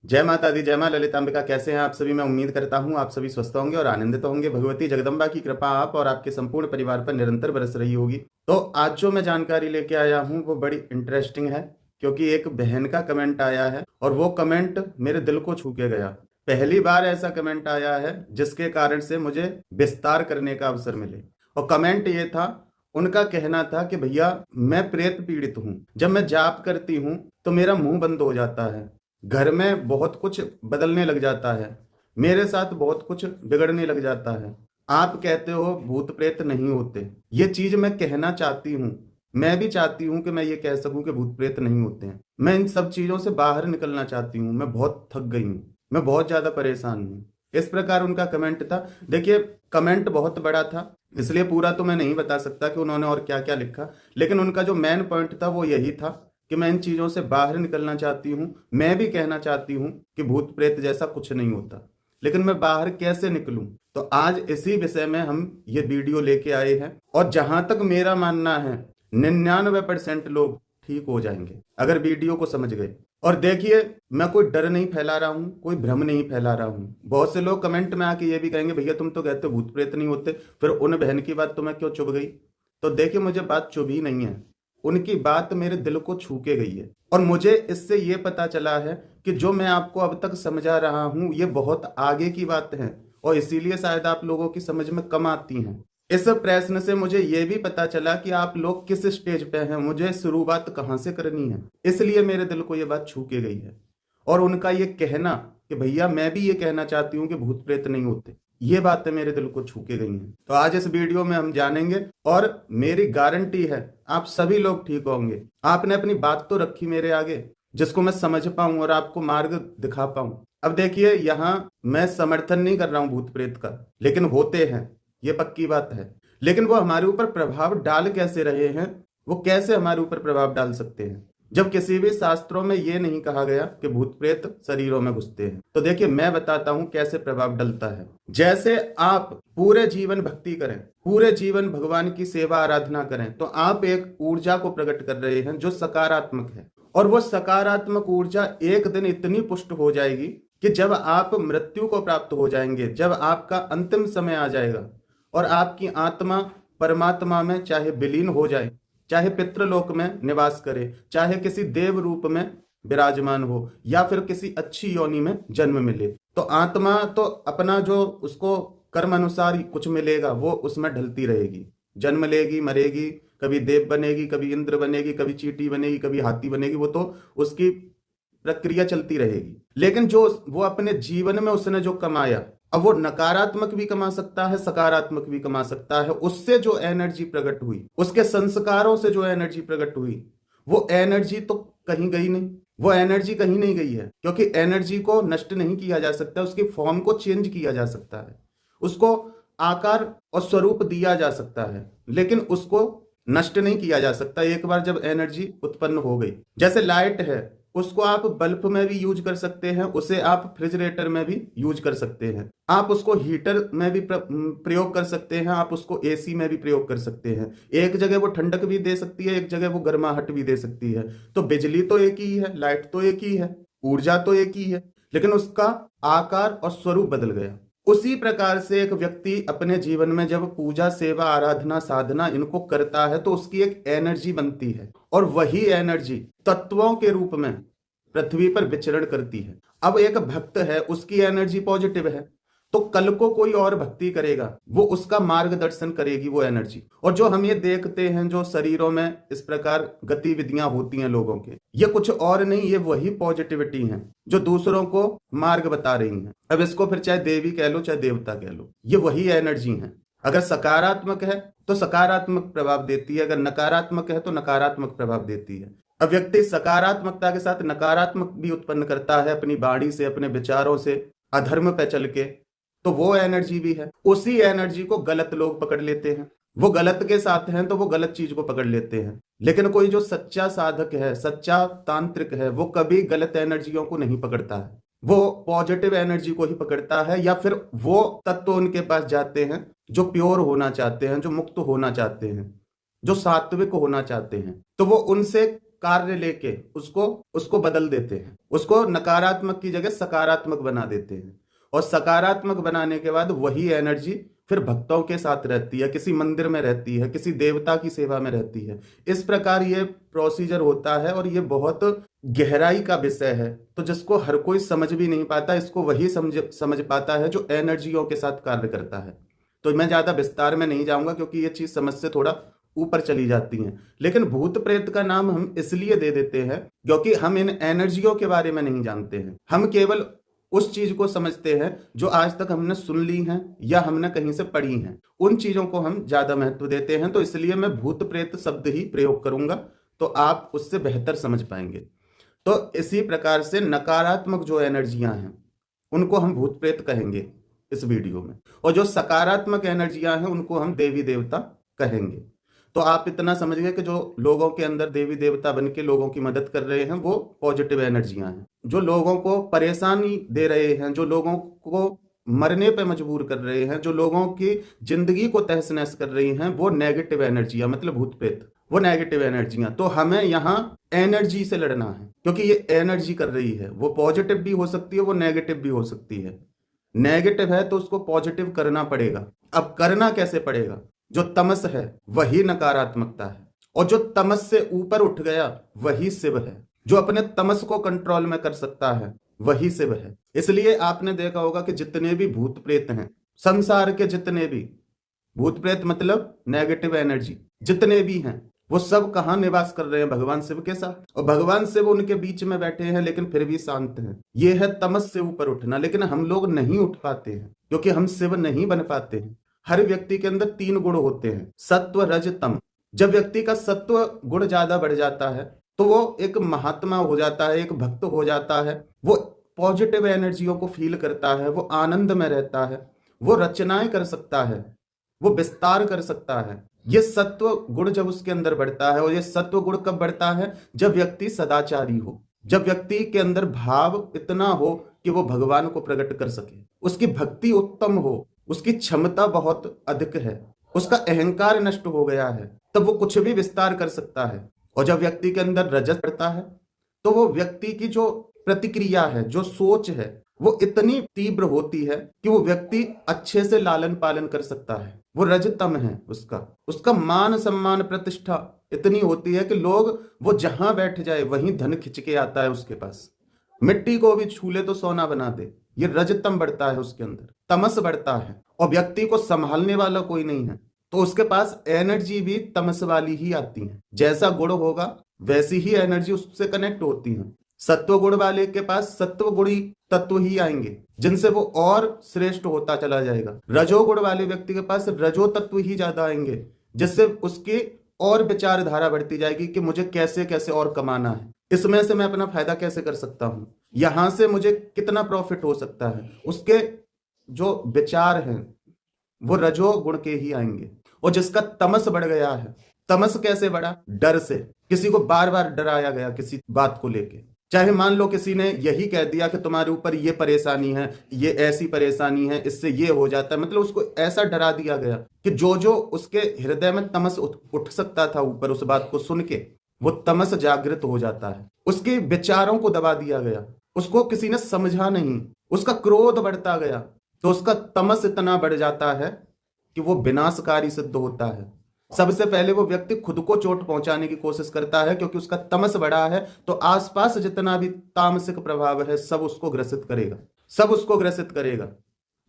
जय माता दी, जय मां ललितांबिका। कैसे हैं आप सभी? मैं उम्मीद करता हूं आप सभी स्वस्थ होंगे और आनंदित होंगे। भगवती जगदम्बा की कृपा आप और आपके संपूर्ण परिवार पर निरंतर बरस रही होगी। तो आज जो मैं जानकारी लेके आया हूं वो बड़ी इंटरेस्टिंग है, क्योंकि एक बहन का कमेंट आया है और वो कमेंट मेरे दिल को छू के गया। पहली बार ऐसा कमेंट आया है जिसके कारण से मुझे विस्तार करने का अवसर मिले। और कमेंट ये था, उनका कहना था कि भैया मैं प्रेत पीड़ित हूँ। जब मैं जाप करती हूँ तो मेरा मुंह बंद हो जाता है, घर में बहुत कुछ बदलने लग जाता है, मेरे साथ बहुत कुछ बिगड़ने लग जाता है। आप कहते हो भूत प्रेत नहीं होते, ये चीज मैं कहना चाहती हूँ। मैं भी चाहती हूँ कि मैं ये कह सकूं कि भूत प्रेत नहीं होते हैं। मैं इन सब चीजों से बाहर निकलना चाहती हूँ। मैं बहुत थक गई हूँ, मैं बहुत ज्यादा परेशान हूँ। इस प्रकार उनका कमेंट था। देखिए, कमेंट बहुत बड़ा था, इसलिए पूरा तो मैं नहीं बता सकता कि उन्होंने और क्या क्या लिखा, लेकिन उनका जो मेन पॉइंट था वो यही था कि मैं इन चीजों से बाहर निकलना चाहती हूँ। मैं भी कहना चाहती हूँ कि भूत प्रेत जैसा कुछ नहीं होता, लेकिन मैं बाहर कैसे निकलूं? तो आज इसी विषय में हम ये वीडियो लेके आए हैं। और जहां तक मेरा मानना है, 99% लोग ठीक हो जाएंगे अगर वीडियो को समझ गए। और देखिए, मैं कोई डर नहीं फैला रहा हूँ, कोई भ्रम नहीं फैला रहा हूँ। बहुत से लोग कमेंट में आके ये भी कहेंगे, भैया तुम तो कहते हो भूत प्रेत नहीं होते, फिर उन बहन की बात तुम्हें क्यों चुभ गई? तो देखिए, मुझे बात चुभी नहीं है, उनकी बात मेरे दिल को छू के गई है। और मुझे इससे ये पता चला है कि जो मैं आपको अब तक समझा रहा हूं ये बहुत आगे की बात है, और इसीलिए शायद आप लोगों की समझ में कम आती हैं। इस प्रश्न से मुझे ये भी पता चला कि आप लोग किस स्टेज पे हैं, मुझे शुरुआत कहाँ से करनी है। इसलिए मेरे दिल को ये बात छू के गई है। और उनका ये कहना कि भैया मैं भी ये कहना चाहती हूँ कि भूत प्रेत नहीं होते, ये बातें मेरे दिल को छू के गई हैं। तो आज इस वीडियो में हम जानेंगे, और मेरी गारंटी है आप सभी लोग ठीक होंगे। आपने अपनी बात तो रखी मेरे आगे, जिसको मैं समझ पाऊं और आपको मार्ग दिखा पाऊं। अब देखिए, यहाँ मैं समर्थन नहीं कर रहा हूं भूत प्रेत का, लेकिन होते हैं, ये पक्की बात है। लेकिन वो हमारे ऊपर प्रभाव डाल कैसे रहे हैं, वो कैसे हमारे ऊपर प्रभाव डाल सकते हैं, जब किसी भी शास्त्रों में ये नहीं कहा गया कि भूत प्रेत शरीरों में घुसते हैं। तो देखिए, मैं बताता हूं कैसे प्रभाव डलता है। जैसे आप पूरे जीवन भक्ति करें, पूरे जीवन भगवान की सेवा आराधना करें, तो आप एक ऊर्जा को प्रकट कर रहे हैं जो सकारात्मक है। और वो सकारात्मक ऊर्जा एक दिन इतनी पुष्ट हो जाएगी कि जब आप मृत्यु को प्राप्त हो जाएंगे, जब आपका अंतिम समय आ जाएगा और आपकी आत्मा परमात्मा में चाहे विलीन हो जाए, चाहे पितृलोक में निवास करे, चाहे किसी देव रूप में विराजमान हो, या फिर किसी अच्छी योनि में जन्म मिले, तो आत्मा तो अपना जो उसको कर्म अनुसार ही कुछ मिलेगा, वो उसमें ढलती रहेगी, जन्म लेगी, मरेगी, कभी देव बनेगी, कभी इंद्र बनेगी, कभी चींटी बनेगी, कभी हाथी बनेगी, वो तो उसकी प्रक्रिया चलती रहेगी। लेकिन जो वो अपने जीवन में उसने जो कमाया, अब वो नकारात्मक भी कमा सकता है, सकारात्मक भी कमा सकता है। उससे जो एनर्जी प्रकट हुई, उसके संस्कारों से जो एनर्जी प्रकट हुई, वो एनर्जी तो कहीं गई नहीं। वो एनर्जी कहीं नहीं गई है, क्योंकि एनर्जी को नष्ट नहीं किया जा सकता, उसकी फॉर्म को चेंज किया जा सकता है, उसको आकार और स्वरूप दिया जा सकता है, लेकिन उसको नष्ट नहीं किया जा सकता एक बार जब एनर्जी उत्पन्न हो गई। जैसे लाइट है, उसको आप बल्ब में भी यूज कर सकते हैं, उसे आप रेफ्रिजरेटर में भी यूज कर सकते हैं, आप उसको हीटर में भी प्रयोग कर सकते हैं, आप उसको एसी में भी प्रयोग कर सकते हैं। एक जगह वो ठंडक भी दे सकती है, एक जगह वो गर्माहट भी दे सकती है। तो बिजली तो एक ही है, लाइट तो एक ही है, ऊर्जा तो एक ही है, लेकिन उसका आकार और स्वरूप बदल गया। उसी प्रकार से एक व्यक्ति अपने जीवन में जब पूजा, सेवा, आराधना, साधना इनको करता है तो उसकी एक एनर्जी बनती है, और वही एनर्जी तत्वों के रूप में पृथ्वी पर विचरण करती है। अब एक भक्त है, उसकी एनर्जी पॉजिटिव है, तो कल को कोई और भक्ति करेगा, वो उसका मार्गदर्शन करेगी वो एनर्जी। और जो हम ये देखते हैं, जो शरीरों में इस प्रकार गतिविधियां होती हैं लोगों के, ये कुछ और नहीं, ये वही पॉजिटिविटी है जो दूसरों को मार्ग बता रही है। अब इसको फिर चाहे देवी कह लो, चाहे देवता कह लो, ये वही एनर्जी है। अगर सकारात्मक है तो सकारात्मक प्रभाव देती है, अगर नकारात्मक है तो नकारात्मक प्रभाव देती है। अब व्यक्ति सकारात्मकता के साथ नकारात्मक भी उत्पन्न करता है अपनी वाणी से, अपने विचारों से, अधर्म पे चल के, तो वो एनर्जी भी है। उसी एनर्जी को गलत लोग पकड़ लेते हैं, वो गलत के साथ हैं तो वो गलत चीज को पकड़ लेते हैं। लेकिन कोई जो सच्चा साधक है, सच्चा तांत्रिक है, वो कभी गलत एनर्जियों को नहीं पकड़ता है, वो पॉजिटिव एनर्जी को ही पकड़ता है। या फिर वो तत्व उनके पास जाते हैं जो प्योर होना चाहते हैं, जो मुक्त होना चाहते हैं, जो सात्विक होना चाहते हैं, तो वो उनसे कार्य लेके उसको उसको बदल देते हैं, उसको नकारात्मक की जगह सकारात्मक बना देते हैं। और सकारात्मक बनाने के बाद वही एनर्जी फिर भक्तों के साथ रहती है, किसी मंदिर में रहती है, किसी देवता की सेवा में रहती है। इस प्रकार ये प्रोसीजर होता है और ये बहुत गहराई का विषय है, तो जिसको हर कोई समझ भी नहीं पाता, इसको वही समझ पाता है जो एनर्जियों के साथ कार्य करता है। तो मैं ज्यादा विस्तार में नहीं जाऊंगा क्योंकि ये चीज समझ से थोड़ा ऊपर चली जाती हैं। लेकिन भूत प्रेत का नाम हम इसलिए दे देते हैं क्योंकि हम इन एनर्जियों के बारे में नहीं जानते हैं। हम केवल उस चीज को समझते हैं जो आज तक हमने सुन ली हैं या हमने कहीं से पढ़ी हैं, उन चीजों को हम ज्यादा महत्व देते हैं। तो इसलिए मैं भूत प्रेत शब्द ही प्रयोग करूंगा, तो आप उससे बेहतर समझ पाएंगे। तो इसी प्रकार से नकारात्मक जो एनर्जियां हैं उनको हम भूत प्रेत कहेंगे इस वीडियो में, और जो सकारात्मक एनर्जियां हैं उनको हम देवी देवता कहेंगे। तो आप इतना समझ गए कि जो लोगों के अंदर देवी देवता बन के लोगों की मदद कर रहे हैं वो पॉजिटिव एनर्जियां हैं। जो लोगों को परेशानी दे रहे हैं, जो लोगों को मरने पे मजबूर कर रहे हैं, जो लोगों की जिंदगी को तहस नहस कर रही हैं, वो नेगेटिव एनर्जियां, मतलब भूत प्रेत, वो नेगेटिव एनर्जियां। तो हमें यहाँ एनर्जी से लड़ना है क्योंकि ये एनर्जी कर रही है। वो पॉजिटिव भी हो सकती है, वो नेगेटिव भी हो सकती है। नेगेटिव है तो उसको पॉजिटिव करना पड़ेगा। अब करना कैसे पड़ेगा? जो तमस है वही नकारात्मकता है, और जो तमस से ऊपर उठ गया वही शिव है। जो अपने तमस को कंट्रोल में कर सकता है वही शिव है। इसलिए आपने देखा होगा कि जितने भी भूत प्रेत हैं संसार के, जितने भी भूत प्रेत मतलब नेगेटिव एनर्जी जितने भी हैं, वो सब कहाँ निवास कर रहे हैं? भगवान शिव के साथ। और भगवान शिव उनके बीच में बैठे हैं लेकिन फिर भी शांत हैं। ये है तमस से ऊपर उठना। लेकिन हम लोग नहीं उठ पाते हैं क्योंकि हम शिव नहीं बन पाते हैं। हर व्यक्ति के अंदर 3 गुण होते हैं, सत्व रज तम। जब व्यक्ति का सत्व गुण ज्यादा बढ़ जाता है तो वो एक महात्मा हो जाता है, एक भक्त हो जाता है। वो पॉजिटिव एनर्जियों को फील करता है, वो आनंद में रहता है, वो रचनाएं कर सकता है, वो विस्तार कर सकता है। ये सत्व गुण जब उसके अंदर बढ़ता है, और ये सत्व गुण कब बढ़ता है? जब व्यक्ति सदाचारी हो, जब व्यक्ति के अंदर भाव इतना हो कि वो भगवान को प्रकट कर सके, उसकी भक्ति उत्तम हो, उसकी क्षमता बहुत अधिक है, उसका अहंकार नष्ट हो गया है, तब वो कुछ भी विस्तार कर सकता है। और जब व्यक्ति के अंदर रजस बढ़ता है तो वो व्यक्ति की जो प्रतिक्रिया है, जो सोच है, वो इतनी तीव्र होती है कि वो व्यक्ति अच्छे से लालन पालन कर सकता है। वो रजतम है, उसका मान सम्मान प्रतिष्ठा इतनी होती है कि लोग, वो जहां बैठ जाए वहीं धन खिंच के आता है उसके पास। मिट्टी को भी छू ले तो सोना बना दे। ये रजतम बढ़ता है उसके अंदर, तमस बढ़ता है, और व्यक्ति को संभालने वाला कोई नहीं है तो उसके पास एनर्जी भी तमस वाली ही आती है। जैसा गुण होगा वैसी ही एनर्जी उससे कनेक्ट होती है। सत्व गुण वाले के पास सत्व गुणी तत्व ही आएंगे जिनसे वो और श्रेष्ठ होता चला जाएगा। रजोगुण वाले व्यक्ति के पास रजो तत्व ही ज्यादा आएंगे जिससे उसकी और विचारधारा बढ़ती जाएगी कि मुझे कैसे कैसे और कमाना है, इसमें से मैं अपना फायदा कैसे कर सकता हूं, यहां से मुझे कितना प्रॉफिट हो सकता है। उसके जो विचार हैं वो रजो गुण के ही आएंगे। और जिसका तमस बढ़ गया है, तमस कैसे बढ़ा? डर से। किसी को बार बार डराया गया किसी बात को लेके, चाहे मान लो किसी ने यही कह दिया कि तुम्हारे ऊपर ये परेशानी है, ये ऐसी परेशानी है, इससे ये हो जाता है, मतलब उसको ऐसा डरा दिया गया कि जो जो उसके हृदय में तमस उठ सकता था ऊपर, उस बात को सुन के वो तमस जागृत हो जाता है। उसके विचारों को दबा दिया गया, उसको किसी ने समझा नहीं, उसका क्रोध बढ़ता गया, तो उसका तमस इतना बढ़ जाता है कि वो विनाशकारी सिद्ध होता है। सबसे पहले वो व्यक्ति खुद को चोट पहुंचाने की कोशिश करता है क्योंकि उसका तमस बढ़ा है, तो आसपास जितना भी तामसिक प्रभाव है सब उसको ग्रसित करेगा, सब उसको ग्रसित करेगा।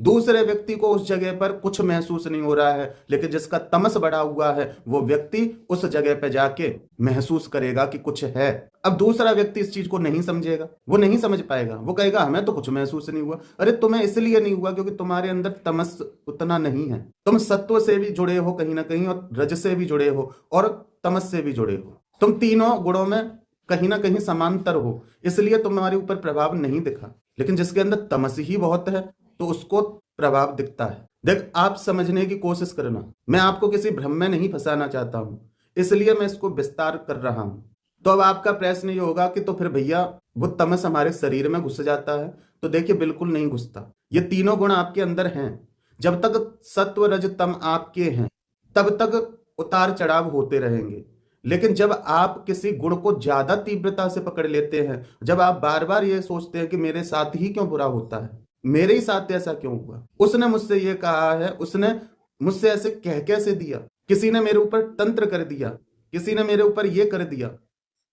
दूसरे व्यक्ति को उस जगह पर कुछ महसूस नहीं हो रहा है, लेकिन जिसका तमस बढ़ा हुआ है वो व्यक्ति उस जगह पर जाके महसूस करेगा कि कुछ है। अब दूसरा व्यक्ति इस चीज को नहीं समझेगा, वो नहीं समझ पाएगा, वो कहेगा हमें तो कुछ महसूस नहीं हुआ। अरे तुम्हें इसलिए नहीं हुआ क्योंकि तुम्हारे अंदर तमस उतना नहीं है। तुम सत्व से भी जुड़े हो कहीं ना कहीं, और रज से भी जुड़े हो, और तमस से भी जुड़े हो। तुम तीनों गुणों में कहीं ना कहीं समांतर हो, इसलिए तुम्हारे ऊपर प्रभाव नहीं दिखा। लेकिन जिसके अंदर तमस ही बहुत है तो उसको प्रभाव दिखता है। देख, आप समझने की कोशिश करना, मैं आपको किसी भ्रम में नहीं फंसाना चाहता हूं, इसलिए मैं इसको विस्तार कर रहा हूं। तो अब आपका प्रश्न ये होगा कि तो फिर भैया वो तमस हमारे शरीर में घुस जाता है? तो देखिए, बिल्कुल नहीं घुसता। ये तीनों गुण आपके अंदर हैं। जब तक सत्व रज तम आपके हैं तब तक उतार चढ़ाव होते रहेंगे, लेकिन जब आप किसी गुण को ज्यादा तीव्रता से पकड़ लेते हैं, जब आप बार बार ये सोचते हैं कि मेरे साथ ही क्यों बुरा होता है, मेरे ही साथ ऐसा क्यों हुआ, उसने मुझसे ये कहा है, उसने मुझसे ऐसे कह कैसे दिया, किसी ने मेरे ऊपर तंत्र कर दिया, किसी ने मेरे ऊपर ये कर दिया,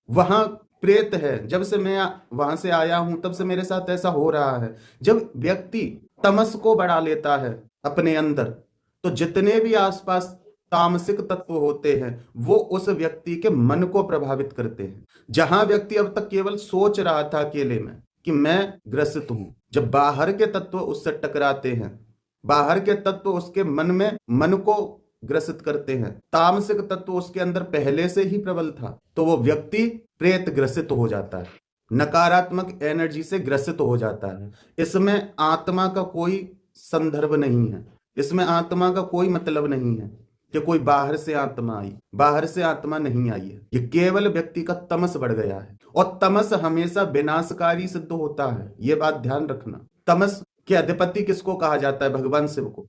वहां प्रेत है, जब से मैं वहां से आया हूं तब से मेरे साथ ऐसा हो रहा है। जब व्यक्ति तमस को बढ़ा लेता है अपने अंदर, तो जितने भी आसपास तामसिक तत्व होते हैं वो उस व्यक्ति के मन को प्रभावित करते हैं। जहां व्यक्ति अब तक केवल सोच रहा था अकेले में कि मैं ग्रसित हूं, जब बाहर के तत्व उससे टकराते हैं, बाहर के तत्व उसके मन को ग्रसित करते हैं, तामसिक तत्व उसके अंदर पहले से ही प्रबल था, तो वो व्यक्ति प्रेत ग्रसित हो जाता है, नकारात्मक एनर्जी से ग्रसित हो जाता है। इसमें आत्मा का कोई संदर्भ नहीं है, इसमें आत्मा का कोई मतलब नहीं है कि कोई बाहर से आत्मा आई, बाहर से आत्मा नहीं आई है। ये केवल व्यक्ति का तमस बढ़ गया है, और तमस हमेशा विनाशकारी सिद्ध होता है, ये बात ध्यान रखना। तमस के अधिपति किसको कहा जाता है? भगवान शिव को।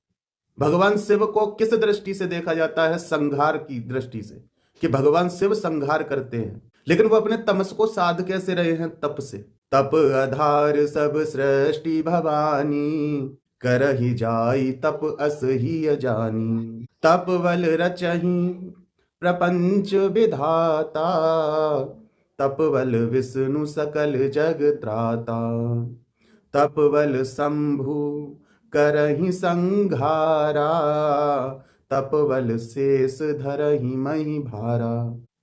भगवान शिव को किस दृष्टि से देखा जाता है? संहार की दृष्टि से, कि भगवान शिव संहार करते हैं। लेकिन वो अपने तमस को साध कैसे रहे हैं? तप से। तप आधार सब सृष्टि भवानी, करहि जाई तप अस ही अजानी। तप बल रचहि प्रपंच विधाता, तप बल विष्णु सकल जग त्राता। तप बल शंभु करहि संघारा, तप बल शेष धरहि मही भारा।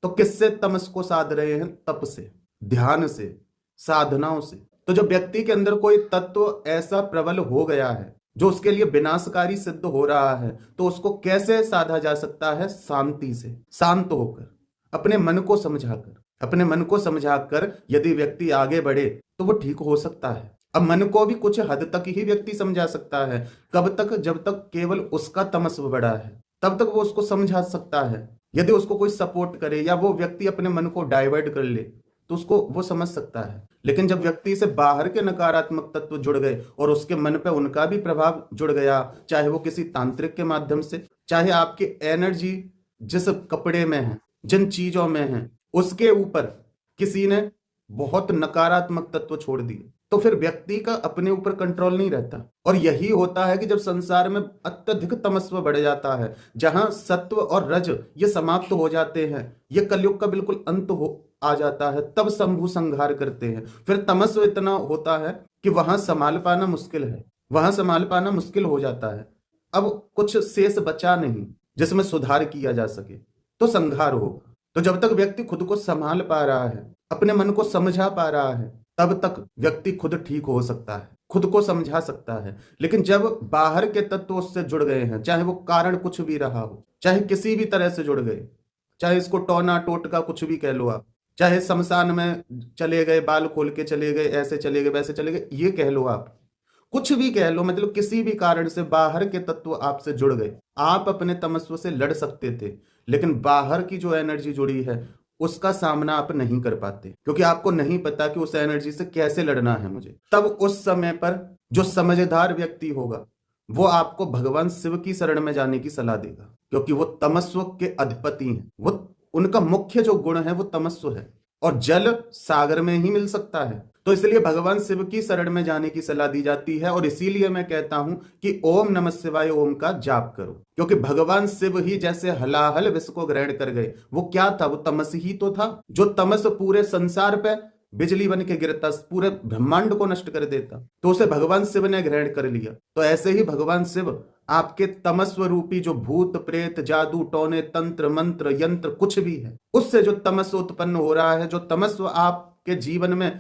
तो किससे तमस को साध रहे हैं? तप से, ध्यान से, साधनाओं से। तो जब व्यक्ति के अंदर कोई तत्व ऐसा प्रबल हो गया है जो उसके लिए विनाशकारी सिद्ध हो रहा है, तो उसको कैसे साधा जा सकता है? शांति से, शांत होकर, अपने मन को समझाकर। अपने मन को समझाकर यदि व्यक्ति आगे बढ़े तो वो ठीक हो सकता है। अब मन को भी कुछ हद तक ही व्यक्ति समझा सकता है। कब तक? जब तक केवल उसका तमस बड़ा है, तब तक वो उसको समझा सकता है। यदि उसको कोई सपोर्ट करे या वो व्यक्ति अपने मन को डाइवर्ट कर ले तो उसको वो समझ सकता है। लेकिन जब व्यक्ति से बाहर के नकारात्मक तत्व जुड़ गए और उसके मन पे उनका भी प्रभाव जुड़ गया, चाहे वो किसी तांत्रिक के माध्यम से, चाहे आपकी एनर्जी जिस कपड़े में है, जिन चीजों में है, उसके ऊपर किसी ने बहुत नकारात्मक तत्व छोड़ दिए, तो फिर व्यक्ति का अपने ऊपर कंट्रोल नहीं रहता। और यही होता है कि जब संसार में अत्यधिक तमस्व बढ़ जाता है, जहां सत्व और रज ये समाप्त हो जाते हैं, ये कलयुग का बिल्कुल अंत हो आ जाता है, तब शंभु संहार करते हैं। फिर तमस्व इतना होता है कि वहां संभाल पाना मुश्किल है, वहां संभाल पाना मुश्किल हो जाता है। अब कुछ शेष बचा नहीं जिसमें सुधार किया जा सके, तो संहार होगा। तो जब तक व्यक्ति खुद को संभाल पा रहा है, अपने मन को समझा पा रहा है, तब तक व्यक्ति खुद ठीक हो सकता है, खुद को समझा सकता है। लेकिन जब बाहर के तत्व उससे जुड़ गए हैं, चाहे वो कारण कुछ भी रहा हो, चाहे किसी भी तरह से जुड़ गए, चाहे इसको टोना टोटका कुछ भी कह लो आप, चाहे शमशान में चले गए, बाल खोल के चले गए, ऐसे चले गए, वैसे चले गए, ये कह लो आप, कुछ भी कह लो, मतलब किसी भी कारण से बाहर के तत्व आपसे जुड़ गए। आप अपने तमस्व से लड़ सकते थे, लेकिन बाहर की जो एनर्जी जुड़ी है उसका सामना आप नहीं कर पाते, क्योंकि आपको नहीं पता कि उस एनर्जी से कैसे लड़ना है मुझे। तब उस समय पर जो समझदार व्यक्ति होगा वो आपको भगवान शिव की शरण में जाने की सलाह देगा, क्योंकि वो तमस्व के अधिपति हैं। वो उनका मुख्य जो गुण है वो तमस्व है, और जल सागर में ही मिल सकता है। तो इसलिए भगवान शिव की शरण में जाने की सलाह दी जाती है। और इसीलिए मैं कहता हूं कि ओम नमः शिवाय ओम का जाप करो, क्योंकि भगवान शिव ही जैसे हलाहल विश्व को ग्रहण कर गए, वो क्या था? वो तमस ही तो था। जो तमस पूरे संसार पे बिजली बन के गिरता, पूरे ब्रह्मांड को नष्ट कर देता, तो उसे भगवान शिव ने ग्रहण कर लिया। तो ऐसे ही भगवान शिव आपके तमस्व रूपी जो भूत प्रेत जादू टोने तंत्र मंत्र यंत्र कुछ भी है, उससे जो तमस्व उत्पन्न हो रहा है, जो तमस्व आपके जीवन में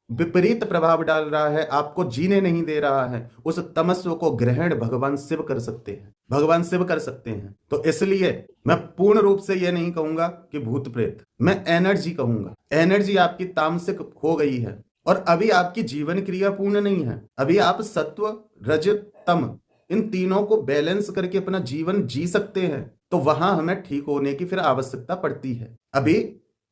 विपरीत प्रभाव डाल रहा है, आपको जीने नहीं दे रहा है, उस तमस्व को ग्रहण भगवान शिव कर सकते हैं, भगवान शिव कर सकते हैं। तो इसलिए मैं पूर्ण रूप से यह नहीं कहूंगा कि भूत प्रेत, मैं एनर्जी कहूंगा। एनर्जी आपकी तामसिक हो गई है और अभी आपकी जीवन क्रिया पूर्ण नहीं है। अभी आप सत्व रज तम इन तीनों को बैलेंस करके अपना जीवन जी सकते हैं, तो वहां हमें ठीक होने की फिर आवश्यकता पड़ती है। अभी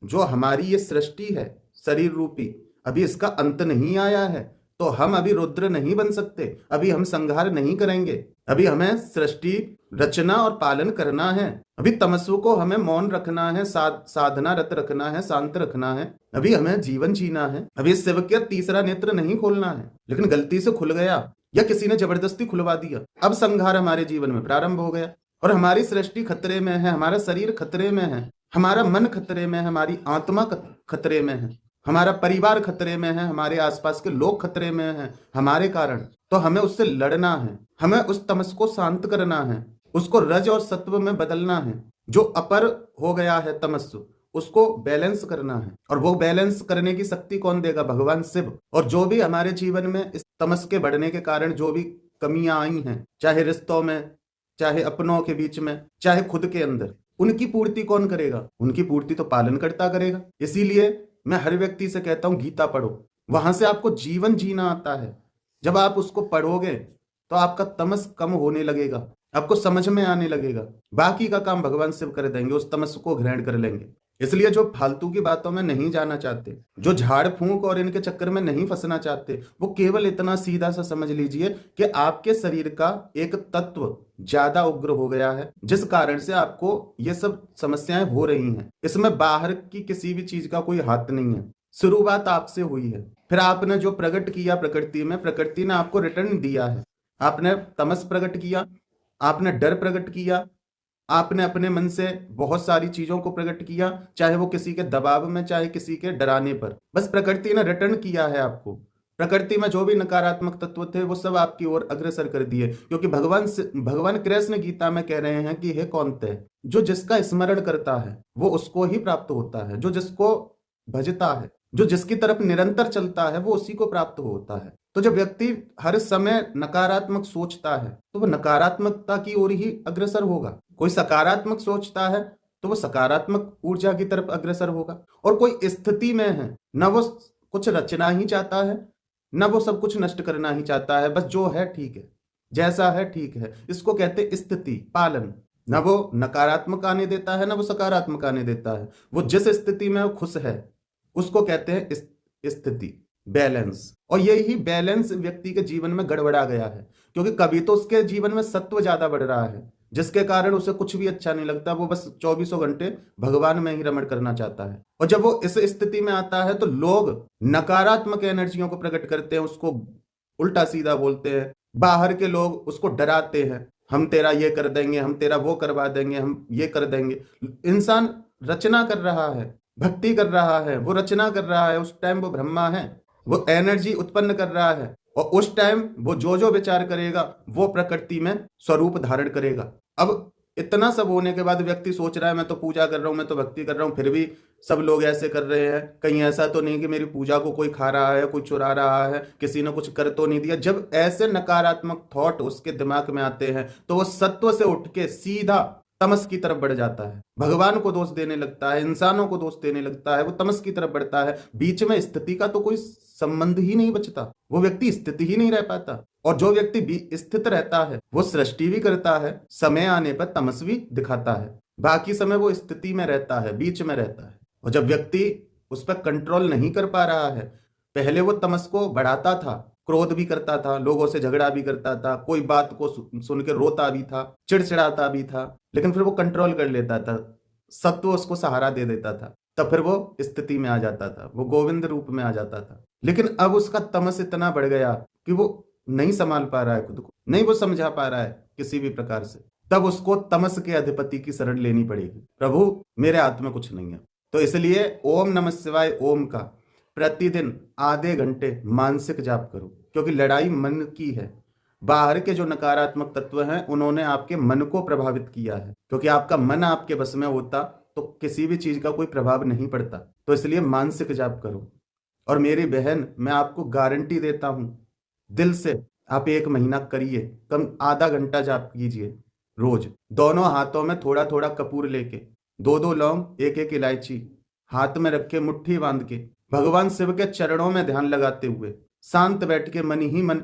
जो हमारी ये सृष्टि है शरीर रूपी, अभी इसका अंत नहीं आया है, तो हम अभी रुद्र नहीं बन सकते, अभी हम संहार नहीं करेंगे, अभी हमें सृष्टि रचना और पालन करना है, अभी तमस्सु को हमें मौन रखना है, साधना रत रखना है, शांत रखना है, अभी हमें जीवन जीना है, अभी शिव का तीसरा नेत्र नहीं खोलना है। लेकिन गलती से खुल गया या किसी ने जबरदस्ती खुलवा दिया, अब संहार हमारे जीवन में प्रारंभ हो गया और हमारी सृष्टि खतरे में है, हमारा शरीर खतरे में है, हमारा मन खतरे में है, हमारी आत्मा खतरे में है, हमारा परिवार खतरे में है, हमारे आसपास के लोग खतरे में हैं हमारे कारण। तो हमें उससे लड़ना है, हमें उस तमस को शांत करना है, उसको रज और सत्व में बदलना है। जो अपर हो गया है तमस्सु, उसको बैलेंस करना है, और वो बैलेंस करने की शक्ति कौन देगा? भगवान शिव। और जो भी हमारे जीवन में इस तमस के बढ़ने के कारण जो भी कमियां आई हैं, चाहे रिश्तों में, चाहे अपनों के बीच में, चाहे खुद के अंदर, उनकी पूर्ति कौन करेगा? उनकी पूर्ति तो पालनकर्ता करेगा। इसीलिए मैं हर व्यक्ति से कहता हूं, गीता पढ़ो, वहां से आपको जीवन जीना आता है। जब आप उसको पढ़ोगे तो आपका तमस कम होने लगेगा, आपको समझ में आने लगेगा, बाकी का काम भगवान शिव कर देंगे, उस तमस को ग्रहण कर लेंगे। इसलिए जो फालतू की बातों में नहीं जाना चाहते, जो झाड़ फूंक और इनके चक्कर में नहीं फंसना चाहते, वो केवल इतना सीधा सा समझ लीजिए कि आपके शरीर का एक तत्व ज्यादा उग्र हो गया है, जिस कारण से आपको ये सब समस्याएं हो रही हैं। इसमें बाहर की किसी भी चीज का कोई हाथ नहीं है, शुरुआत आपसे हुई है। फिर आपने जो प्रकट किया प्रकृति में, प्रकृति ने आपको रिटर्न दिया है। आपने तमस प्रकट किया, आपने डर प्रकट किया, आपने अपने मन से बहुत सारी चीजों को प्रकट किया, चाहे वो किसी के दबाव में, चाहे किसी के डराने पर। बस प्रकृति ने रिटर्न किया है आपको। प्रकृति में जो भी नकारात्मक तत्व थे वो सब आपकी ओर अग्रसर कर दिए, क्योंकि भगवान कृष्ण गीता में कह रहे हैं कि हे कौन्तेय, जो जिसका स्मरण करता है वो उसको ही प्राप्त होता है, जो जिसको भजता है, जो जिसकी तरफ निरंतर चलता है वो उसी को प्राप्त होता है। तो जब व्यक्ति हर समय नकारात्मक सोचता है तो वो नकारात्मकता की ओर ही अग्रसर होगा। कोई सकारात्मक सोचता है तो वो सकारात्मक ऊर्जा की तरफ अग्रसर होगा। और कोई स्थिति में है, न वो कुछ रचना ही चाहता है, न वो सब कुछ नष्ट करना ही चाहता है, बस जो है ठीक है, जैसा है ठीक है, इसको कहते स्थिति पालन। न वो नकारात्मक आने देता है, न वो सकारात्मक आने देता है, वो जिस स्थिति में वो खुश है उसको कहते हैं स्थिति, बैलेंस। और यही बैलेंस व्यक्ति के जीवन में गड़बड़ा गया है, क्योंकि कभी तो उसके जीवन में सत्व ज्यादा बढ़ रहा है, जिसके कारण उसे कुछ भी अच्छा नहीं लगता, वो बस 24 घंटे भगवान में ही रमण करना चाहता है। और जब वो इस स्थिति में आता है तो लोग नकारात्मक एनर्जियों को प्रकट करते हैं, उसको उल्टा सीधा बोलते हैं, बाहर के लोग उसको डराते हैं, हम तेरा ये कर देंगे, हम तेरा वो करवा देंगे, हम ये कर देंगे। इंसान रचना कर रहा है, भक्ति कर रहा है, वो रचना कर रहा है, उस टाइम वो ब्रह्मा है, वो एनर्जी उत्पन्न कर रहा है, और उस टाइम वो जो विचार करेगा वो प्रकृति में स्वरूप धारण करेगा। अब इतना सब होने के बाद व्यक्ति सोच रहा है मैं तो पूजा कर रहा हूं, मैं तो भक्ति कर रहा हूं, फिर भी सब लोग ऐसे कर रहे हैं, कहीं ऐसा तो नहीं कि मेरी पूजा को कोई खा रहा है, कोई चुरा रहा है, किसी ने कुछ कर तो नहीं दिया। जब ऐसे नकारात्मक थॉट उसके दिमाग में आते हैं तो वो सत्व से उठ के सीधा तमस की तरफ बढ़ जाता है, भगवान को दोष देने लगता है, इंसानों को दोष देने लगता है, वो तमस की तरफ बढ़ता है। बीच में स्थिति का तो कोई संबंध ही नहीं बचता, वो व्यक्ति स्थिति ही नहीं रह पाता। और जो व्यक्ति भी स्थित रहता है वो सृष्टि भी करता है, समय आने पर तमस भी दिखाता है, बाकी समय वो स्थिति में रहता है, बीच में रहता है। और जब व्यक्ति उस पर कंट्रोल नहीं कर पा रहा है, पहले वो तमस को बढ़ाता था, क्रोध भी करता था, लोगों से झगड़ा भी करता था, कोई बात को सुन के रोता भी था, चिड़चिड़ाता भी था, लेकिन फिर वो कंट्रोल कर लेता था, सत्व उसको सहारा दे देता था, तब फिर वो स्थिति में आ जाता था, वो गोविंद रूप में आ जाता था। लेकिन अब उसका तमस इतना बढ़ गया कि वो नहीं संभाल पा रहा है खुद को, नहीं वो समझा पा रहा है किसी भी प्रकार से, तब उसको तमस के अधिपति की शरण लेनी पड़ेगी। प्रभु मेरे हाथ में कुछ नहीं है। तो इसलिए ओम नमः शिवाय ओम का प्रतिदिन आधे घंटे मानसिक जाप करो, क्योंकि लड़ाई मन की है। बाहर के जो नकारात्मक तत्व हैं उन्होंने आपके मन को प्रभावित किया है, क्योंकि आपका मन आपके बस में होता तो किसी भी चीज का कोई प्रभाव नहीं पड़ता। तो इसलिए मानसिक जाप करो। और मेरी बहन, मैं आपको गारंटी देता हूं, दिल से आप 1 महीना करिए, कम आधा घंटा जाप कीजिए रोज, दोनों हाथों में थोड़ा थोड़ा कपूर लेके, 2-2 लौंग, 1-1 इलायची हाथ में रख के, मुट्ठी बांध के, भगवान शिव के चरणों में ध्यान लगाते हुए शांत बैठ के मन ही मन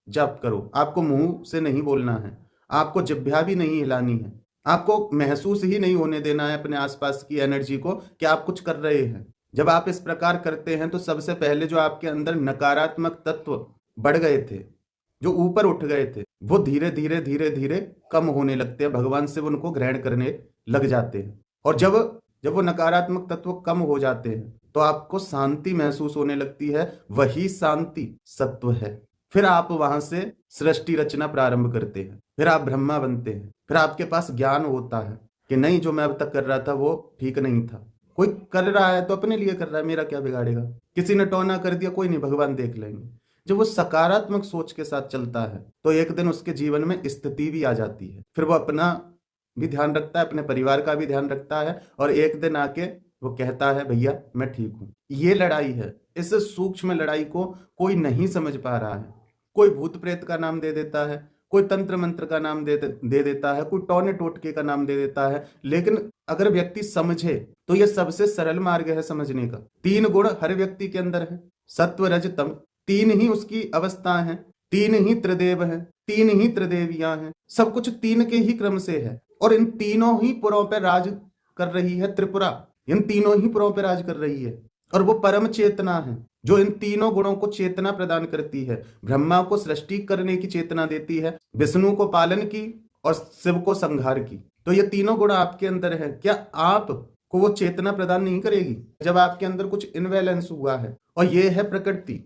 जाप करो। आपको मुंह से नहीं बोलना है, आपको जिह्वा भी नहीं हिलानी है, आपको महसूस ही नहीं होने देना है अपने आसपास की एनर्जी को कि आप कुछ कर रहे हैं। जब आप इस प्रकार करते हैं तो सबसे पहले जो आपके अंदर नकारात्मक तत्व बढ़ गए थे, जो ऊपर उठ गए थे, वो धीरे धीरे धीरे धीरे कम होने लगते हैं, भगवान शिव उनको ग्रहण करने लग जाते हैं। और जब जब वो नकारात्मक तत्व कम हो जाते हैं तो आपको शांति महसूस होने लगती है, वही शांति सत्व है। फिर आप वहां से सृष्टि रचना प्रारंभ करते हैं, फिर आप ब्रह्मा बनते हैं, फिर आपके पास ज्ञान होता है कि नहीं, जो मैं अब तक कर रहा था वो ठीक नहीं था। कोई कर रहा है तो अपने लिए कर रहा है, मेरा क्या बिगाड़ेगा। किसी ने टोना कर दिया, कोई नहीं, भगवान देख लेंगे। जब वो सकारात्मक सोच के साथ चलता है तो एक दिन उसके जीवन में स्थिति भी आ जाती है, फिर वो अपना भी ध्यान रखता है, अपने परिवार का भी ध्यान रखता है, और एक दिन आके वो कहता है भैया मैं ठीक हूं। ये लड़ाई है, इस सूक्ष्म लड़ाई को कोई नहीं समझ पा रहा है। कोई भूत प्रेत का नाम दे देता है, कोई तंत्र मंत्र का नाम दे देता है, कोई टोने टोटके का नाम दे देता है। लेकिन अगर व्यक्ति समझे तो यह सबसे सरल मार्ग है समझने का। 3 गुण हर व्यक्ति के अंदर है, सत्व रज तम, 3 ही उसकी अवस्था है, 3 ही त्रिदेव है, 3 ही त्रिदेवियां हैं, सब कुछ 3 के ही क्रम से है। और इन तीनों ही पुरों पर राज कर रही है त्रिपुरा, इन तीनों ही पुरों पर राज कर रही है। और वो परम चेतना है जो इन तीनों गुणों को चेतना प्रदान करती है। ब्रह्मा को सृष्टि करने की चेतना देती है, विष्णु को पालन की, और शिव को संहार की। तो ये तीनों गुण आपके अंदर है, क्या आप को वो चेतना प्रदान नहीं करेगी जब आपके अंदर कुछ इनबैलेंस हुआ है। और ये है प्रकृति,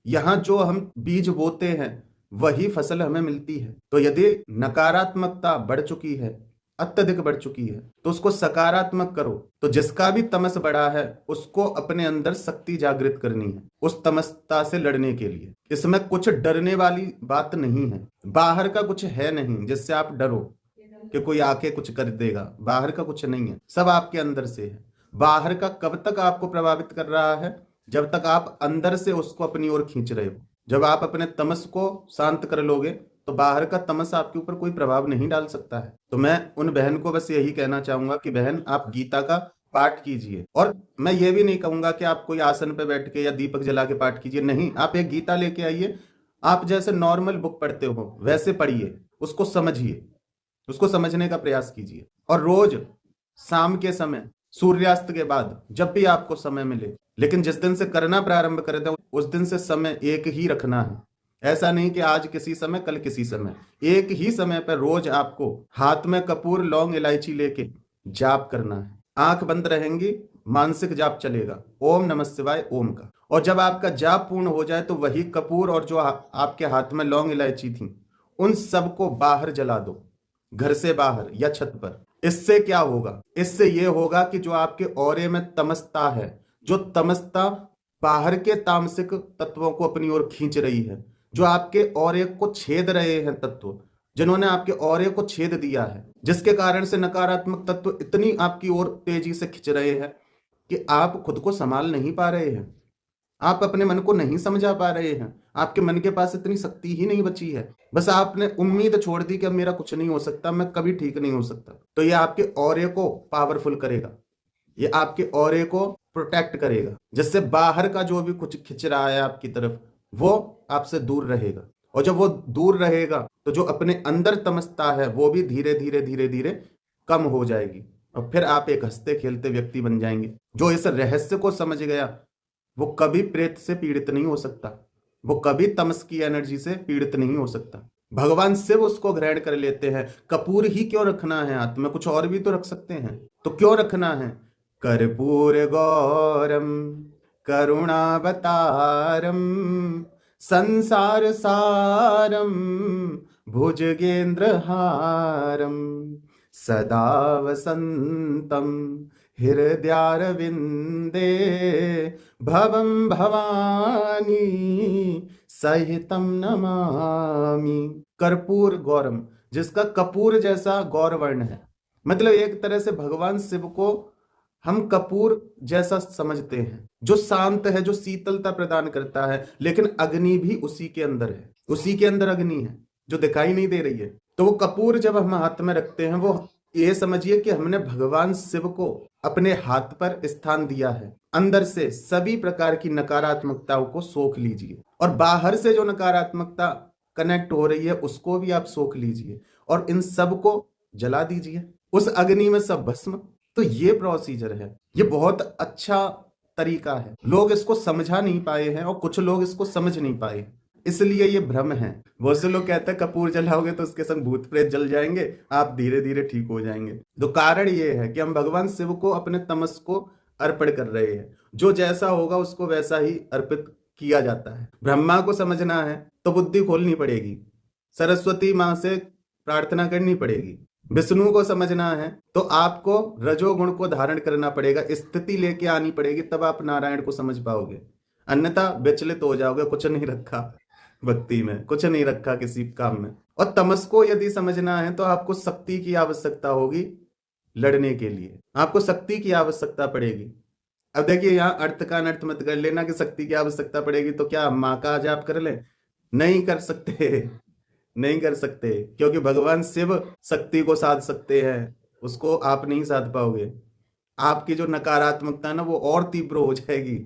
यहाँ जो हम बीज बोते हैं वही फसल हमें मिलती है। तो यदि नकारात्मकता बढ़ चुकी है, अत्यधिक बढ़ चुकी है, तो उसको सकारात्मक करो। तो जिसका भी तमस बढ़ा है उसको अपने अंदर शक्ति जागृत करनी है उस तमसता से लड़ने के लिए। इसमें कुछ डरने वाली बात नहीं है, बाहर का कुछ है नहीं जिससे आप डरो कि कोई आके कुछ कर देगा। बाहर का कुछ नहीं है, सब आपके अंदर से है। बाहर का कब तक आपको प्रभावित कर रहा है, जब तक आप अंदर से उसको अपनी ओर खींच रहे हो। जब आप अपने तमस को शांत कर लोगे तो बाहर का तमस आपके ऊपर कोई प्रभाव नहीं डाल सकता है। तो मैं उन बहन को बस यही कहना चाहूंगा कि बहन आप गीता का पाठ कीजिए। और मैं ये भी नहीं कहूंगा कि आप कोई आसन पे बैठ के या दीपक जला के पाठ कीजिए, नहीं, आप एक गीता लेके आइए, आप जैसे नॉर्मल बुक पढ़ते हो वैसे पढ़िए, उसको समझिए, उसको समझने का प्रयास कीजिए। और रोज शाम के समय, सूर्यास्त के बाद, जब भी आपको समय मिले, लेकिन जिस दिन से करना प्रारंभ कर दें उस दिन से समय एक ही रखना है। ऐसा नहीं कि आज किसी समय कल किसी समय, एक ही समय पर रोज आपको हाथ में कपूर लौंग इलायची लेके जाप करना है। आंख बंद रहेंगी, मानसिक जाप चलेगा, ओम नमः शिवाय ओम का। और जब आपका जाप पूर्ण हो जाए तो वही कपूर और जो आपके हाथ में लौंग इलायची थी उन सबको बाहर जला दो, घर से बाहर या छत पर। इससे क्या होगा, इससे ये होगा कि जो आपके औरे में तमस्ता है, जो तमस्ता बाहर के तामसिक तत्वों को अपनी ओर खींच रही है, जो आपके औरे को छेद रहे हैं तत्व, जिन्होंने आपके औरे को छेद दिया है, जिसके कारण से नकारात्मक तत्व इतनी आपकी ओर तेजी से खिंच रहे हैं कि आप खुद को संभाल नहीं पा रहे हैं, आप अपने मन को नहीं समझा पा रहे हैं, आपके मन के पास इतनी शक्ति ही नहीं बची है। बस आपने उम्मीद छोड़ दी कि अब मेरा कुछ नहीं हो सकता, मैं कभी ठीक नहीं हो सकता। तो ये आपके ऑरे को पावरफुल करेगा, ये आपके ऑरे को प्रोटेक्ट करेगा, जिससे बाहर का जो भी कुछ खिंच रहा है आपकी तरफ वो आपसे दूर रहेगा। और जब वो दूर रहेगा तो जो अपने अंदर तमस्ता है वो भी धीरे धीरे धीरे धीरे कम हो जाएगी, और फिर आप एक हंसते खेलते व्यक्ति बन जाएंगे। जो इस रहस्य को समझ गया वो कभी प्रेत से पीड़ित नहीं हो सकता, वो कभी तमस की एनर्जी से पीड़ित नहीं हो सकता। भगवान शिव उसको ग्रहण कर लेते हैं। कपूर ही क्यों रखना है हाथ में, कुछ और भी तो रख सकते हैं, तो क्यों रखना है। कर्पूर गौरम करुणावतारम संसार सारम भुजगेंद्रहारम सदा वसंतम हृदयारविंदे भवं भवानी सहितम नमामि। कर्पूर गौरम, जिसका कपूर जैसा गौर वर्ण है, मतलब एक तरह से भगवान शिव को हम कपूर जैसा समझते हैं, जो शांत है, जो शीतलता प्रदान करता है, लेकिन अग्नि भी उसी के अंदर है, उसी के अंदर अग्नि है जो दिखाई नहीं दे रही है। तो वो कपूर जब हम हाथ में रखते हैं, वो ये समझिए कि हमने भगवान शिव को अपने हाथ पर स्थान दिया है। अंदर से सभी प्रकार की नकारात्मकताओं को सोख लीजिए, और बाहर से जो नकारात्मकता कनेक्ट हो रही है उसको भी आप सोख लीजिए, और इन सब को जला दीजिए उस अग्नि में, सब भस्म। तो ये प्रोसीजर है, ये बहुत अच्छा तरीका है। लोग इसको समझा नहीं पाए हैं और कुछ लोग इसको समझ नहीं पाए। इसलिए ये भ्रम है। बहुत से लोग कहते हैं कपूर जलाओगे तो उसके संग भूत प्रेत जल जाएंगे, आप धीरे धीरे ठीक हो जाएंगे। तो कारण ये है कि हम भगवान शिव को अपने तमस को अर्पण कर रहे हैं। जो जैसा होगा उसको वैसा ही अर्पित किया जाता है। ब्रह्मा को समझना है तो बुद्धि खोलनी पड़ेगी, सरस्वती माँ से प्रार्थना करनी पड़ेगी। विष्णु को समझना है तो आपको रजोगुण को धारण करना पड़ेगा, स्थिति लेके आनी पड़ेगी, तब आप नारायण को समझ पाओगे। अन्यथा विचलित हो जाओगे, कुछ नहीं रखा भक्ति में, कुछ नहीं रखा किसी काम में। और तमस को यदि समझना है तो आपको शक्ति की आवश्यकता होगी। लड़ने के लिए आपको शक्ति की आवश्यकता पड़ेगी। अब देखिए, यहाँ अर्थ का अनर्थ मत कर लेना कि शक्ति की आवश्यकता पड़ेगी तो क्या माँ का जाप कर ले, नहीं कर सकते, नहीं कर सकते, क्योंकि भगवान शिव शक्ति को साध सकते हैं, उसको आप नहीं साध पाओगे। आपकी जो नकारात्मकता ना वो और तीव्र हो जाएगी,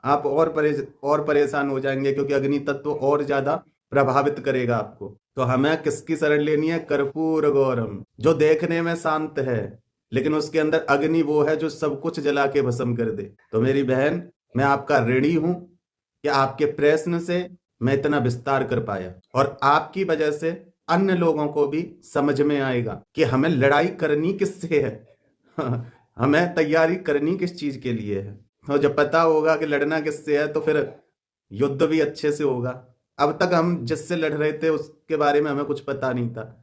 आप और परेशान हो जाएंगे, क्योंकि अग्नि तत्व और ज्यादा प्रभावित करेगा आपको। तो हमें किसकी शरण लेनी है? कर्पूर गौरम, जो देखने में शांत है लेकिन उसके अंदर अग्नि वो है जो सब कुछ जला के भस्म कर दे। तो मेरी बहन, मैं आपका ऋणी हूं कि आपके प्रश्न से मैं इतना विस्तार कर पाया, और आपकी वजह से अन्य लोगों को भी समझ में आएगा कि हमें लड़ाई करनी किससे है हमें तैयारी करनी किस चीज के लिए है। और जब पता होगा कि लड़ना किससे है तो फिर युद्ध भी अच्छे से होगा। अब तक हम जिससे लड़ रहे थे उसके बारे में हमें कुछ पता नहीं था,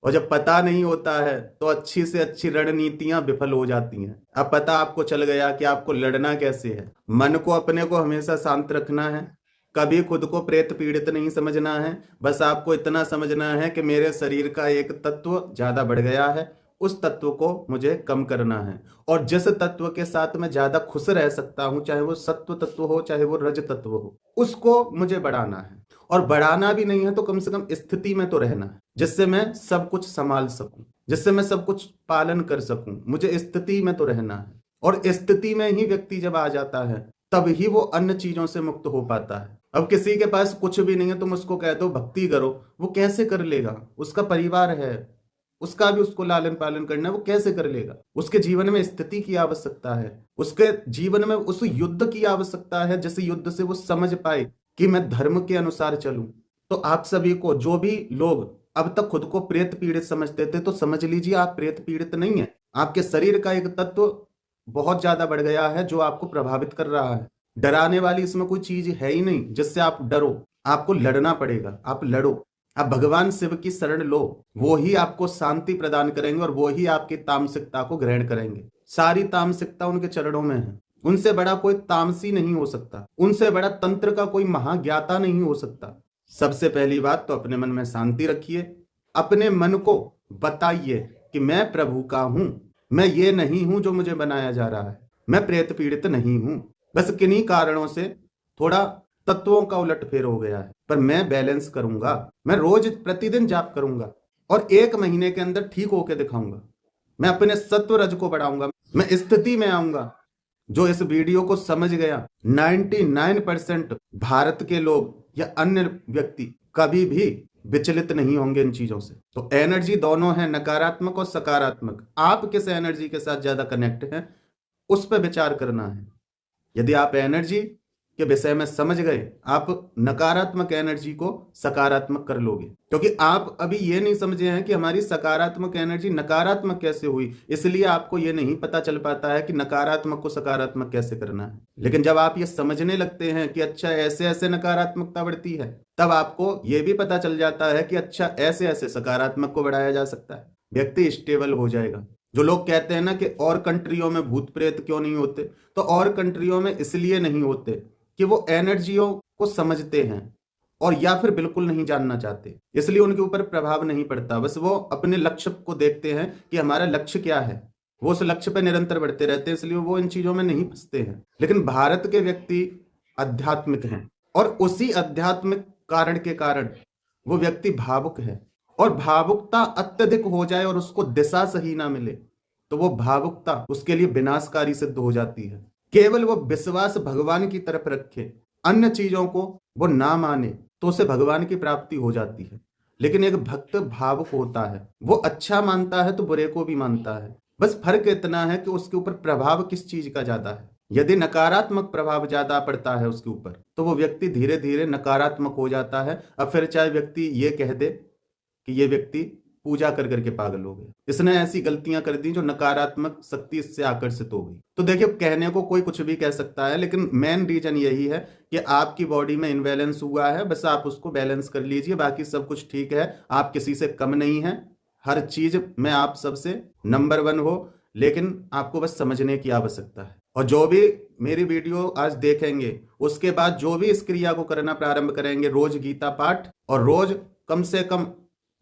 और जब पता नहीं होता है तो अच्छी से अच्छी रणनीतियां विफल हो जाती हैं। अब पता आपको चल गया कि आपको लड़ना कैसे है। मन को अपने को हमेशा शांत रखना है, कभी खुद को प्रेत पीड़ित नहीं समझना है। बस आपको इतना समझना है कि मेरे शरीर का एक तत्व ज्यादा बढ़ गया है, उस तत्व को मुझे कम करना है, और जिस तत्व के साथ मैं ज्यादा खुश रह सकता हूं, चाहे वो सत्व तत्व हो चाहे वो रज तत्व हो, उसको मुझे बढ़ाना है। और बढ़ाना भी नहीं है तो कम से कम स्थिति में तो रहना है, जिससे मैं सब कुछ संभाल सकूं, जिससे मैं सब कुछ पालन कर सकूं। मुझे स्थिति में तो रहना है, और स्थिति में ही व्यक्ति जब आ जाता है तब ही वो अन्य चीजों से मुक्त हो पाता है। अब किसी के पास कुछ भी नहीं है, तुम उसको कह दो भक्ति करो, वो कैसे कर लेगा? उसका परिवार है, उसका भी उसको लालन पालन करना है, वो कैसे कर लेगा? उसके जीवन में स्थिति की आवश्यकता है, उसके जीवन में उस युद्ध की आवश्यकता है, जिस युद्ध से वो समझ पाए कि मैं धर्म के अनुसार चलूं। तो आप सभी को, जो भी लोग अब तक खुद को प्रेत पीड़ित समझते थे, तो समझ लीजिए आप प्रेत पीड़ित नहीं है। आपके शरीर का एक तत्व बहुत ज्यादा बढ़ गया है जो आपको प्रभावित कर रहा है। डराने वाली इसमें कोई चीज है ही नहीं जिससे आप डरो। आपको लड़ना पड़ेगा, आप लड़ो, आप भगवान शिव की शरण लो, वो ही आपको शांति प्रदान करेंगे, और वो ही आपकी तामसिकता को ग्रहण करेंगे। सारी तामसिकता उनके चरणों में है। उनसे बड़ा कोई तामसी नहीं हो सकता, उनसे बड़ा तंत्र का कोई महाज्ञाता नहीं हो सकता। सबसे पहली बात तो अपने मन में शांति रखिए, अपने मन को बताइए कि मैं प्रभु का हूं, मैं ये नहीं हूं जो मुझे बनाया जा रहा है, मैं प्रेत पीड़ित नहीं हूं। बस किन्हीं कारणों से थोड़ा तत्वों का उलटफेर हो गया है, पर मैं बैलेंस करूंगा। मैं रोज प्रतिदिन जाप करूंगा और 1 महीने के अंदर ठीक होकर दिखाऊंगा। मैं अपने सत्व रज को बढ़ाऊंगा, मैं स्थिति में आऊंगा। जो इस वीडियो को समझ गया, 99% भारत के लोग या अन्य व्यक्ति कभी भी विचलित नहीं होंगे इन चीजों से। तो एनर्जी दोनों है, नकारात्मक और सकारात्मक। आप किस एनर्जी के साथ ज्यादा कनेक्ट हैं उस पर विचार करना है। यदि आप एनर्जी के विषय में समझ गए, आप नकारात्मक एनर्जी को सकारात्मक कर लोगे। क्योंकि आप अभी ये नहीं समझे हैं कि हमारी सकारात्मक एनर्जी नकारात्मक कैसे हुई, इसलिए आपको ये नहीं पता चल पाता है कि नकारात्मक को सकारात्मक कैसे करना है। लेकिन जब आप ये समझने लगते हैं कि अच्छा ऐसे ऐसे नकारात्मकता बढ़ती है, तब आपको ये भी पता चल जाता है कि अच्छा ऐसे ऐसे सकारात्मक को बढ़ाया जा सकता है। व्यक्ति स्टेबल हो जाएगा। जो लोग कहते हैं ना कि और कंट्रियों में भूत प्रेत क्यों नहीं होते, तो और कंट्रियों में इसलिए नहीं होते कि वो एनर्जियों को समझते हैं, और या फिर बिल्कुल नहीं जानना चाहते, इसलिए उनके ऊपर प्रभाव नहीं पड़ता। बस वो अपने लक्ष्य को देखते हैं कि हमारा लक्ष्य क्या है, वो उस लक्ष्य पर निरंतर बढ़ते रहते हैं, इसलिए वो इन चीजों में नहीं फंसते हैं। लेकिन भारत के व्यक्ति आध्यात्मिक हैं, और उसी आध्यात्मिक कारण के कारण वो व्यक्ति भावुक है, और भावुकता अत्यधिक हो जाए और उसको दिशा सही ना मिले तो वो भावुकता उसके लिए विनाशकारी सिद्ध हो जाती है। केवल वो विश्वास भगवान की तरफ रखे, अन्य चीजों को वो ना माने, तो उसे भगवान की प्राप्ति हो जाती है। लेकिन एक भक्त भावुक होता है, वो अच्छा मानता है तो बुरे को भी मानता है। बस फर्क इतना है कि उसके ऊपर प्रभाव किस चीज का ज्यादा है। यदि नकारात्मक प्रभाव ज्यादा पड़ता है उसके ऊपर तो वो व्यक्ति धीरे धीरे नकारात्मक हो जाता है। अब फिर चाहे व्यक्ति ये कह दे कि ये व्यक्ति पूजा कर करके पागल हो गया, इसने ऐसी गलतियां कर दी जो नकारात्मक शक्ति इससे आकर्षित हो गई। तो देखिए, कहने को कोई कुछ भी कह सकता है, लेकिन मेन रीजन यही है कि आपकी बॉडी में इनबैलेंस हुआ है। बस आप उसको बैलेंस कर लीजिए, बाकी सब कुछ ठीक है। आप किसी से कम नहीं है, हर चीज में आप सबसे नंबर 1 हो, लेकिन आपको बस समझने की आवश्यकता है। और जो भी मेरी वीडियो आज देखेंगे, उसके बाद जो भी इस क्रिया को करना प्रारंभ करेंगे, रोज गीता पाठ और रोज कम से कम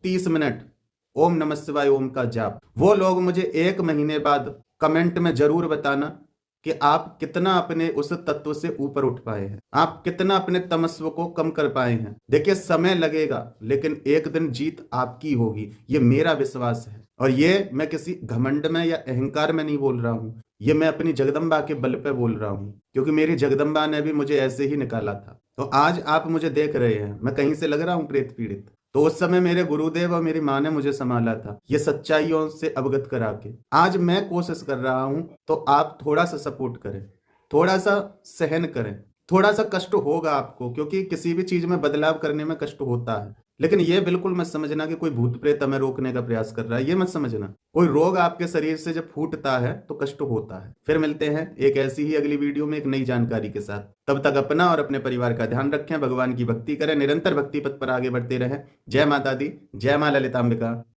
30 मिनट ओम नमः शिवाय ओम का जाप, वो लोग मुझे 1 महीने बाद कमेंट में जरूर बताना कि आप कितना अपने उस तत्व से ऊपर उठ पाए हैं, आप कितना अपने तमस्व को कम कर पाए हैं। देखिए, समय लगेगा, लेकिन एक दिन जीत आपकी होगी, ये मेरा विश्वास है। और ये मैं किसी घमंड में या अहंकार में नहीं बोल रहा हूं, ये मैं अपनी जगदम्बा के बल पे बोल रहा हूं, क्योंकि मेरी जगदम्बा ने भी मुझे ऐसे ही निकाला था। तो आज आप मुझे देख रहे हैं, मैं कहीं से लग रहा हूं प्रेत पीड़ित, तो उस समय मेरे गुरुदेव और मेरी माँ ने मुझे संभाला था, ये सच्चाइयों से अवगत करा के। आज मैं कोशिश कर रहा हूं, तो आप थोड़ा सा सपोर्ट करें, थोड़ा सा सहन करें। थोड़ा सा कष्ट होगा आपको, क्योंकि किसी भी चीज में बदलाव करने में कष्ट होता है, लेकिन ये बिल्कुल मत समझना कि कोई भूत प्रेत हमें रोकने का प्रयास कर रहा है। ये मत समझना। कोई रोग आपके शरीर से जब फूटता है तो कष्ट होता है। फिर मिलते हैं एक ऐसी ही अगली वीडियो में एक नई जानकारी के साथ। तब तक अपना और अपने परिवार का ध्यान रखें, भगवान की भक्ति करें, निरंतर भक्ति पथ पर आगे बढ़ते रहें। जय माता दी, जय मां ललितांबिका।